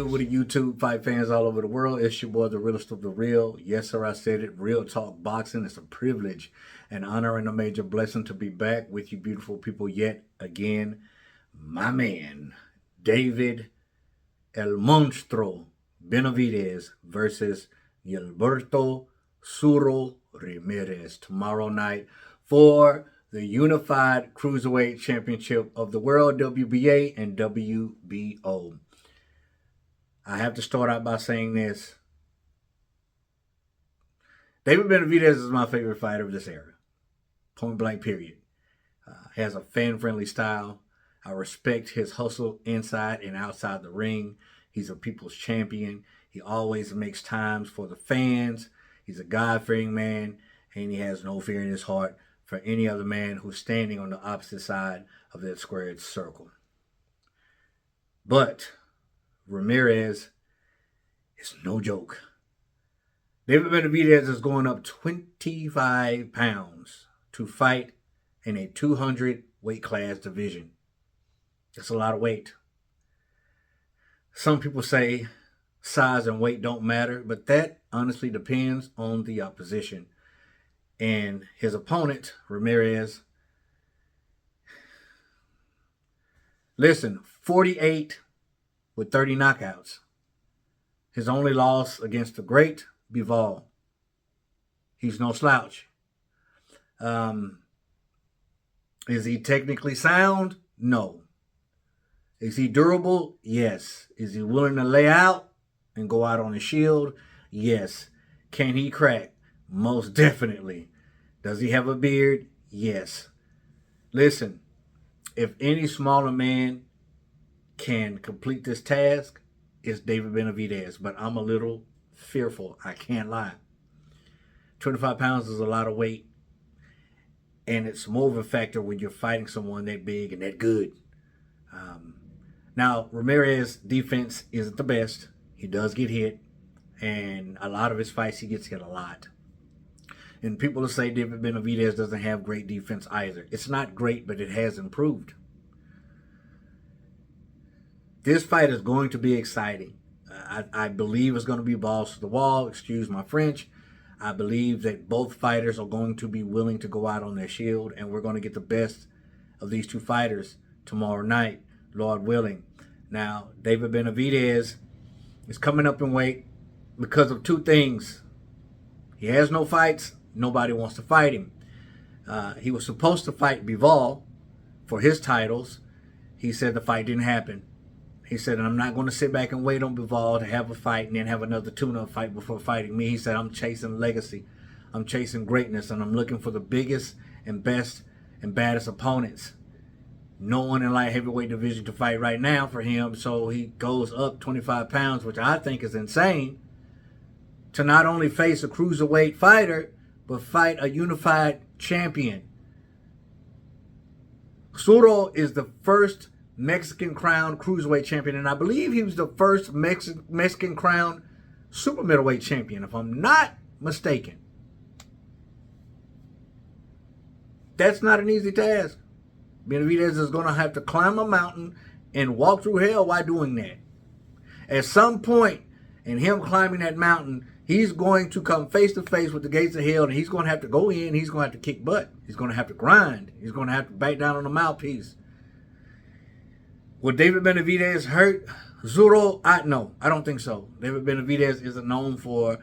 good with the YouTube fight fans all over the world? It's your boy, the realest of the real. Yes, sir, I said it. Real talk boxing. It's a privilege, an honor, and a major blessing to be back with you beautiful people yet again. My man, David El Monstro Benavidez versus Gilberto Zurdo Ramirez tomorrow night for the Unified Cruiserweight Championship of the World, WBA and WBO. I have to start out by saying this. David Benavidez is my favorite fighter of this era. Point blank, period. He has a fan-friendly style. I respect his hustle inside and outside the ring. He's a people's champion. He always makes times for the fans. He's a God-fearing man, and he has no fear in his heart for any other man who's standing on the opposite side of that squared circle. But Ramirez is no joke. David Benavidez is going up 25 pounds to fight in a 200 weight class division. That's a lot of weight. Some people say size and weight don't matter, but that honestly depends on the opposition. And his opponent, Ramirez, listen, 48 with 30 knockouts. His only loss against the great Bivol. He's no slouch. Is he technically sound? No. Is he durable? Yes. Is he willing to lay out and go out on his shield? Yes. Can he crack? Most definitely. Does he have a beard? Yes. Listen, if any smaller man can complete this task, it's David Benavidez. But I'm a little fearful. I can't lie. 25 pounds is a lot of weight. And it's more of a factor when you're fighting someone that big and that good. Now, Ramirez's defense isn't the best. He does get hit. And a lot of his fights, he gets hit a lot. And people will say David Benavidez doesn't have great defense either. It's not great, but it has improved. This fight is going to be exciting. I believe it's going to be balls to the wall. Excuse my French. I believe that both fighters are going to be willing to go out on their shield, and we're going to get the best of these two fighters tomorrow night, Lord willing. Now, David Benavidez is coming up in weight because of two things. He has no fights. Nobody wants to fight him. He was supposed to fight Bivol for his titles. He said the fight didn't happen. He said, I'm not going to sit back and wait on Bivol to have a fight and then have another tune-up fight before fighting me. He said, I'm chasing legacy. I'm chasing greatness, and I'm looking for the biggest and best and baddest opponents. No one in light heavyweight division to fight right now for him, so he goes up 25 pounds, which I think is insane, to not only face a cruiserweight fighter, but fight a unified champion. Zurdo is the first Mexican crowned cruiserweight champion, and I believe he was the first Mexican crowned super middleweight champion, if I'm not mistaken. That's not an easy task. Benavidez is going to have to climb a mountain and walk through hell while doing that. At some point in him climbing that mountain, he's going to come face to face with the gates of hell, and he's going to have to go in. He's going to have to kick butt. He's going to have to grind. He's going to have to bite down on the mouthpiece. Will David Benavidez hurt Zurdo? No, I don't think so. David Benavidez isn't known for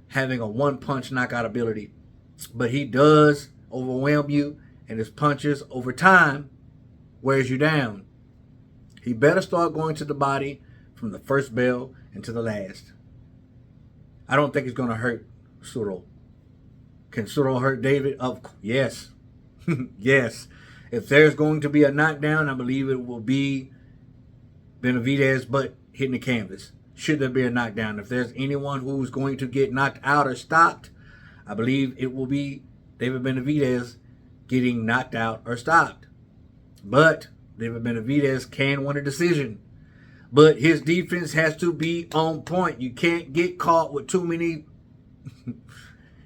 having a one-punch knockout ability, but he does overwhelm you, and his punches over time wears you down. He better start going to the body from the first bell and to the last. I don't think it's going to hurt Zurdo. Can Zurdo hurt David? Yes. Yes. If there's going to be a knockdown, I believe it will be Benavidez, but hitting the canvas. Should there be a knockdown? If there's anyone who's going to get knocked out or stopped, I believe it will be David Benavidez getting knocked out or stopped. But David Benavidez can win a decision. But his defense has to be on point. You can't get caught with too many.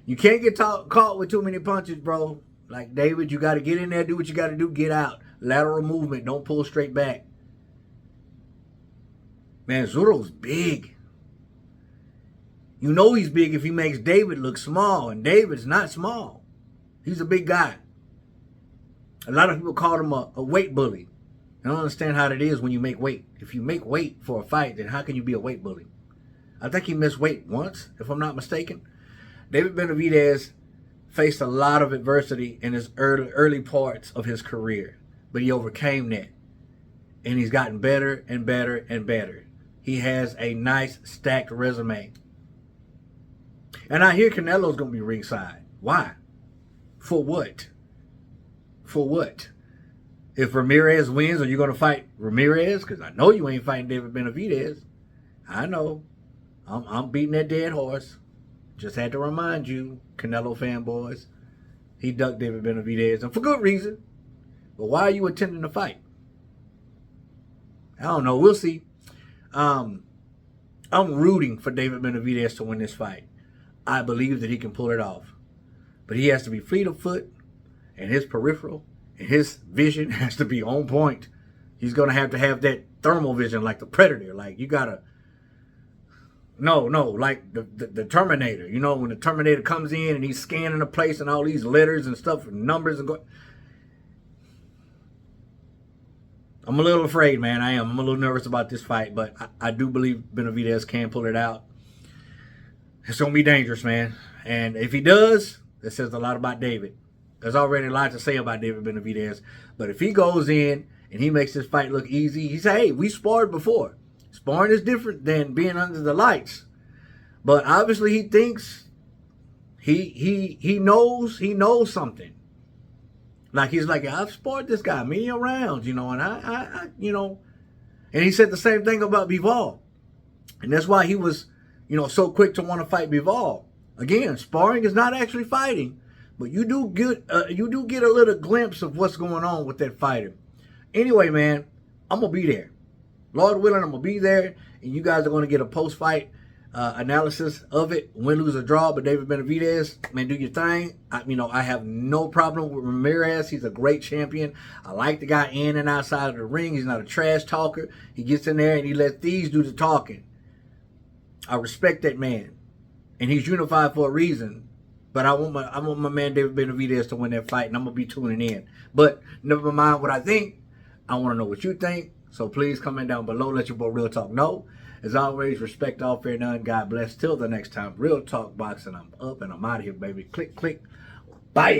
You can't get caught with too many punches, bro. Like David, you got to get in there, do what you got to do, get out. Lateral movement, don't pull straight back. Man, Zurdo's big. You know he's big if he makes David look small, and David's not small. He's a big guy. A lot of people call him a weight bully. I don't understand how that is when you make weight. If you make weight for a fight, then how can you be a weight bully? I think he missed weight once, if I'm not mistaken. David Benavidez faced a lot of adversity in his early parts of his career, but he overcame that. And he's gotten better and better and better. He has a nice stacked resume. And I hear Canelo's going to be ringside. Why? For what? For what? If Ramirez wins, are you going to fight Ramirez? Because I know you ain't fighting David Benavidez. I know. I'm beating that dead horse. Just had to remind you, Canelo fanboys. He ducked David Benavidez, and for good reason. But why are you attempting to fight? I don't know. We'll see. I'm rooting for David Benavidez to win this fight. I believe that he can pull it off. But he has to be fleet of foot, and his peripheral and his vision has to be on point. He's going to have that thermal vision like the Predator. Like, you got to... No, like the Terminator. You know, when the Terminator comes in and he's scanning a place and all these letters and stuff and numbers and go. I'm a little afraid, man. I am. I'm a little nervous about this fight, but I do believe Benavidez can pull it out. It's going to be dangerous, man. And if he does, that says a lot about David. There's already a lot to say about David Benavidez. But if he goes in and he makes this fight look easy, he say, hey, we sparred before. Sparring is different than being under the lights. But obviously he thinks he knows something. Like he's like, I've sparred this guy many rounds, you know, and I you know, and he said the same thing about Bivol. And that's why he was, you know, so quick to want to fight Bivol. Again, sparring is not actually fighting, but you do get a little glimpse of what's going on with that fighter. Anyway, man, I'm gonna be there. Lord willing, I'm going to be there, and you guys are going to get a post-fight analysis of it, win, lose, or draw. But David Benavidez, man, do your thing. I have no problem with Ramirez. He's a great champion. I like the guy in and outside of the ring. He's not a trash talker. He gets in there, and he lets these do the talking. I respect that man, and he's unified for a reason. But I want my man David Benavidez to win that fight, and I'm going to be tuning in. But never mind what I think. I want to know what you think. So please comment down below. Let your boy Real Talk know. As always, respect all, fear none. God bless. Till the next time, Real Talk Boxing. I'm up and I'm out of here, baby. Click, click. Bye.